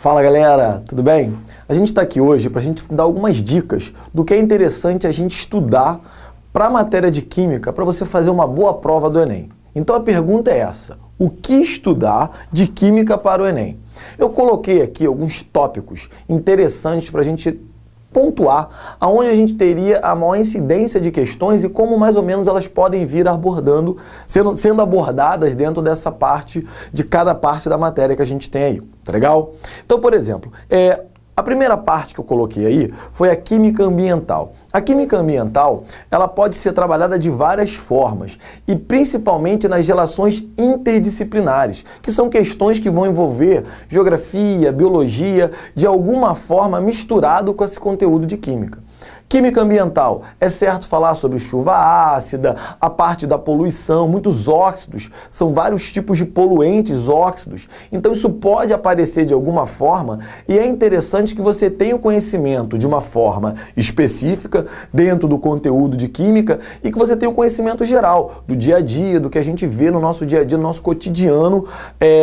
Fala galera, tudo bem? A gente está aqui hoje para a gente dar algumas dicas do que é interessante a gente estudar para a matéria de Química para você fazer uma boa prova do Enem. Então a pergunta é essa: o que estudar de Química para o Enem? Eu coloquei aqui alguns tópicos interessantes para a gente pontuar aonde a gente teria a maior incidência de questões e como mais ou menos elas podem vir abordando, sendo abordadas dentro dessa parte, de cada parte da matéria que a gente tem aí, tá legal? Então, por exemplo, a primeira parte que eu coloquei aí foi a química ambiental. A química ambiental, ela pode ser trabalhada de várias formas e principalmente nas relações interdisciplinares, que são questões que vão envolver geografia, biologia, de alguma forma misturado com esse conteúdo de química. Química ambiental, é certo falar sobre chuva ácida, a parte da poluição, muitos óxidos, são vários tipos de poluentes, óxidos, então isso pode aparecer de alguma forma e é interessante que você tenha o conhecimento de uma forma específica dentro do conteúdo de química e que você tenha o conhecimento geral do dia a dia, do que a gente vê no nosso dia a dia, no nosso cotidiano,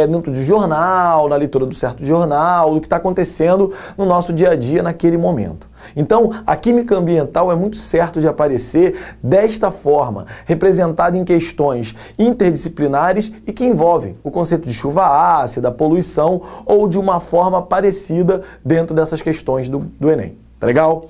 dentro do jornal, na leitura do certo jornal, do que está acontecendo no nosso dia a dia naquele momento. Então, a química ambiental é muito certo de aparecer desta forma, representada em questões interdisciplinares e que envolvem o conceito de chuva ácida, poluição ou de uma forma parecida dentro dessas questões do Enem. Tá legal?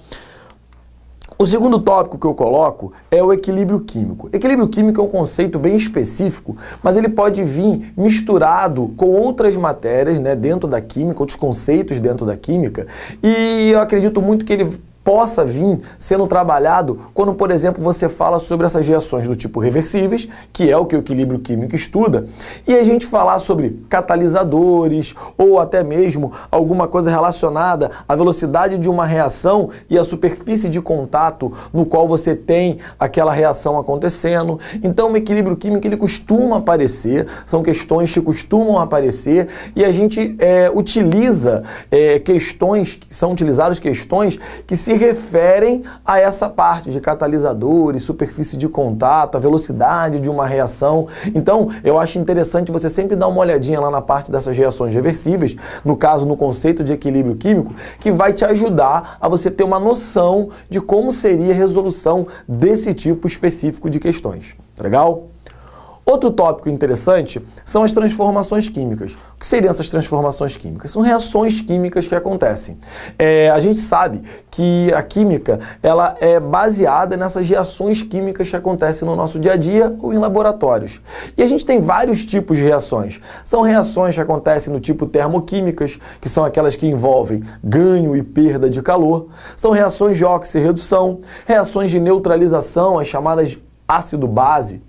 O segundo tópico que eu coloco é o equilíbrio químico. Equilíbrio químico é um conceito bem específico, mas ele pode vir misturado com outras matérias, né, dentro da química, outros conceitos dentro da química, e eu acredito muito que ele possa vir sendo trabalhado quando, por exemplo, você fala sobre essas reações do tipo reversíveis, que é o que o equilíbrio químico estuda, e a gente falar sobre catalisadores ou até mesmo alguma coisa relacionada à velocidade de uma reação e à superfície de contato no qual você tem aquela reação acontecendo. Então, o equilíbrio químico ele costuma aparecer, são questões que costumam aparecer e a gente utiliza questões, são utilizadas questões que se referem a essa parte de catalisadores, superfície de contato, a velocidade de uma reação. Então, eu acho interessante você sempre dar uma olhadinha lá na parte dessas reações reversíveis, no caso, no conceito de equilíbrio químico, que vai te ajudar a você ter uma noção de como seria a resolução desse tipo específico de questões. Tá legal? Outro tópico interessante são as transformações químicas. O que seriam essas transformações químicas? São reações químicas que acontecem. A gente sabe que a química ela é baseada nessas reações químicas que acontecem no nosso dia a dia ou em laboratórios. E a gente tem vários tipos de reações. São reações que acontecem no tipo termoquímicas, que são aquelas que envolvem ganho e perda de calor. São reações de oxirredução, reações de neutralização, as chamadas ácido-base,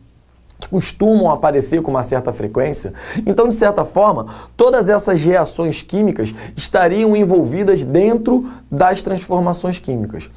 que costumam aparecer com uma certa frequência. Então, de certa forma, todas essas reações químicas estariam envolvidas dentro das transformações químicas.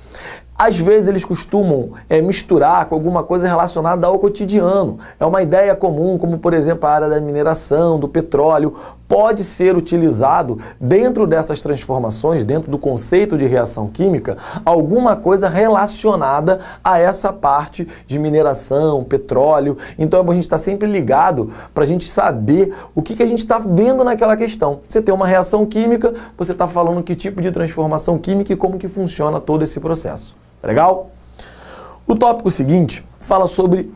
Às vezes eles costumam misturar com alguma coisa relacionada ao cotidiano. É uma ideia comum, como por exemplo a área da mineração, do petróleo, pode ser utilizado dentro dessas transformações, dentro do conceito de reação química, alguma coisa relacionada a essa parte de mineração, petróleo. Então a gente está sempre ligado para a gente saber o que a gente está vendo naquela questão. Você tem uma reação química, você está falando que tipo de transformação química e como que funciona todo esse processo. Legal? O tópico seguinte fala sobre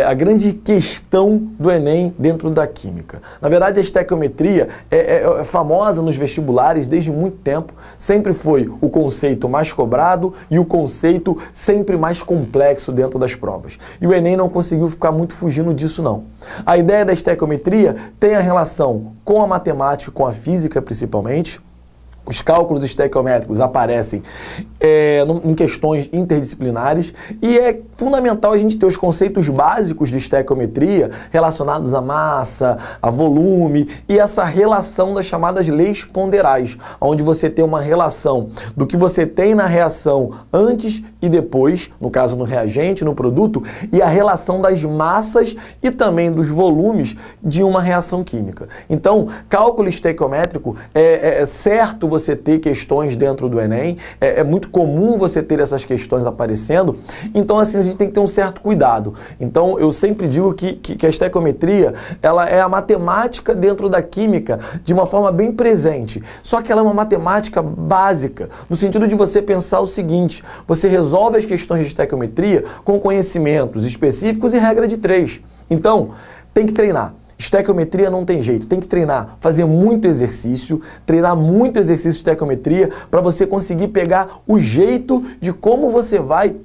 a grande questão do Enem dentro da química. Na verdade, a estequiometria é famosa nos vestibulares desde muito tempo, sempre foi o conceito mais cobrado e o conceito sempre mais complexo dentro das provas. E o Enem não conseguiu ficar muito fugindo disso, não. A ideia da estequiometria tem a relação com a matemática, com a física principalmente. Os cálculos estequiométricos aparecem em questões interdisciplinares e é fundamental a gente ter os conceitos básicos de estequiometria relacionados à massa, a volume e essa relação das chamadas leis ponderais, onde você tem uma relação do que você tem na reação antes e depois, no caso no reagente, no produto, e a relação das massas e também dos volumes de uma reação química. Então, cálculo estequiométrico é certo você ter questões dentro do Enem, é muito comum você ter essas questões aparecendo, então assim, a gente tem que ter um certo cuidado. Então eu sempre digo que a estequiometria, ela é a matemática dentro da química de uma forma bem presente, só que ela é uma matemática básica, no sentido de você pensar o seguinte: você resolve as questões de estequiometria com conhecimentos específicos e regra de 3. Então, tem que treinar. Estequiometria não tem jeito, tem que treinar, fazer muito exercício, treinar muito exercício de estequiometria para você conseguir pegar o jeito de como você vai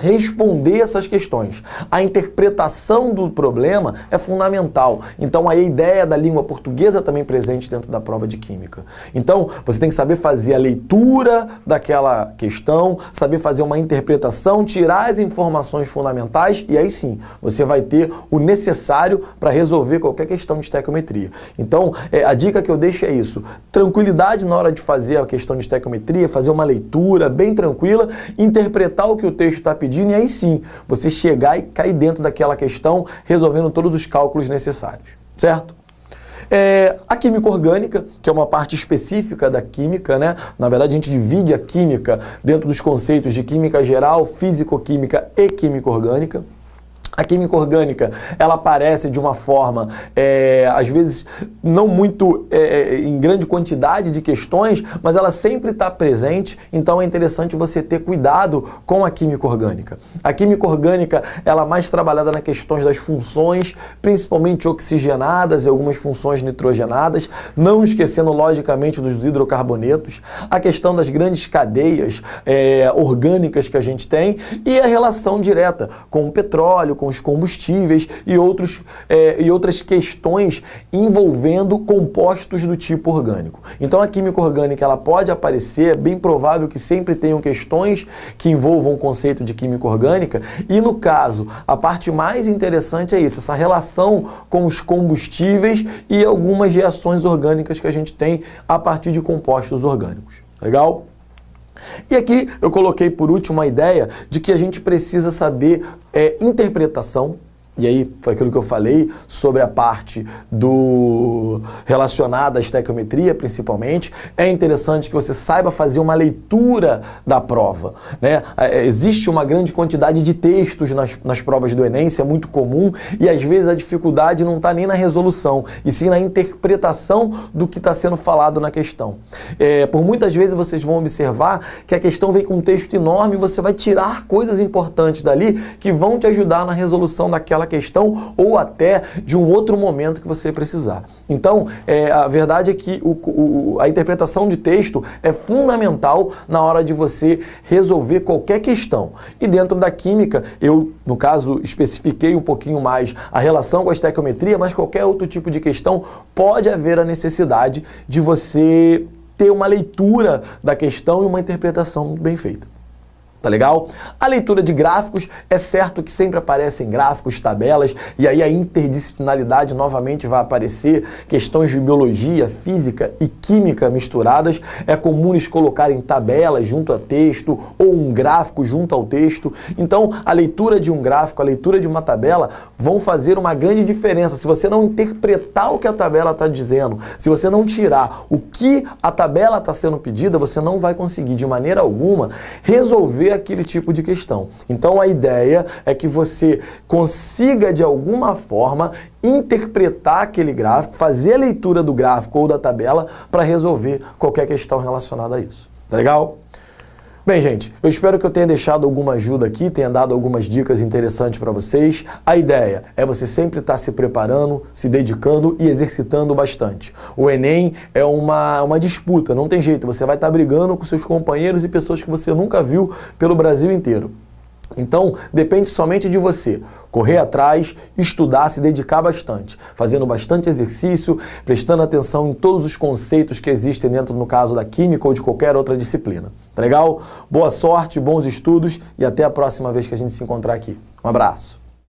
responder essas questões. A interpretação do problema é fundamental. Então, aí a ideia da língua portuguesa também presente dentro da prova de química. Então, você tem que saber fazer a leitura daquela questão, saber fazer uma interpretação, tirar as informações fundamentais e aí sim, você vai ter o necessário para resolver qualquer questão de estequiometria. Então, a dica que eu deixo é isso: tranquilidade na hora de fazer a questão de estequiometria, fazer uma leitura bem tranquila, interpretar o que o texto está pedindo e aí sim, você chegar e cair dentro daquela questão, resolvendo todos os cálculos necessários, certo? A química orgânica, que é uma parte específica da química, né? Na verdade, a gente divide a química dentro dos conceitos de química geral, físico-química e química orgânica. A química orgânica, ela aparece de uma forma, às vezes, não muito em grande quantidade de questões, mas ela sempre está presente, então é interessante você ter cuidado com a química orgânica. A química orgânica, ela é mais trabalhada nas questões das funções, principalmente oxigenadas e algumas funções nitrogenadas, não esquecendo, logicamente, dos hidrocarbonetos, a questão das grandes cadeias orgânicas que a gente tem e a relação direta com o petróleo, com os combustíveis e outras questões envolvendo compostos do tipo orgânico. Então a química orgânica, ela pode aparecer, é bem provável que sempre tenham questões que envolvam o conceito de química orgânica e no caso, a parte mais interessante é isso, essa relação com os combustíveis e algumas reações orgânicas que a gente tem a partir de compostos orgânicos. Legal? E aqui eu coloquei por último a ideia de que a gente precisa saber interpretação, e aí foi aquilo que eu falei sobre a parte relacionada à estequiometria, principalmente. É interessante que você saiba fazer uma leitura da prova, né? Existe uma grande quantidade de textos nas provas do Enem, isso é muito comum, e às vezes a dificuldade não está nem na resolução, e sim na interpretação do que está sendo falado na questão. Por muitas vezes vocês vão observar que a questão vem com um texto enorme e você vai tirar coisas importantes dali que vão te ajudar na resolução daquela questão ou até de um outro momento que você precisar. Então, a verdade é que a interpretação de texto é fundamental na hora de você resolver qualquer questão. E dentro da química, eu, no caso, especifiquei um pouquinho mais a relação com a estequiometria, mas qualquer outro tipo de questão pode haver a necessidade de você ter uma leitura da questão e uma interpretação bem feita. Tá legal? A leitura de gráficos, é certo que sempre aparecem gráficos, tabelas, e aí a interdisciplinaridade novamente vai aparecer, questões de biologia, física e química misturadas. É comum eles colocarem tabelas junto a texto ou um gráfico junto ao texto. Então, a leitura de um gráfico, a leitura de uma tabela vão fazer uma grande diferença. Se você não interpretar o que a tabela está dizendo, se você não tirar o que a tabela está sendo pedida, você não vai conseguir de maneira alguma resolver aquele tipo de questão. Então a ideia é que você consiga de alguma forma interpretar aquele gráfico, fazer a leitura do gráfico ou da tabela para resolver qualquer questão relacionada a isso. Tá legal? Bem, gente, eu espero que eu tenha deixado alguma ajuda aqui, tenha dado algumas dicas interessantes para vocês. A ideia é você sempre estar se preparando, se dedicando e exercitando bastante. O Enem é uma disputa, não tem jeito, você vai estar brigando com seus companheiros e pessoas que você nunca viu pelo Brasil inteiro. Então, depende somente de você. Correr atrás, estudar, se dedicar bastante, fazendo bastante exercício, prestando atenção em todos os conceitos que existem dentro, no caso da química ou de qualquer outra disciplina. Tá legal? Boa sorte, bons estudos e até a próxima vez que a gente se encontrar aqui. Um abraço.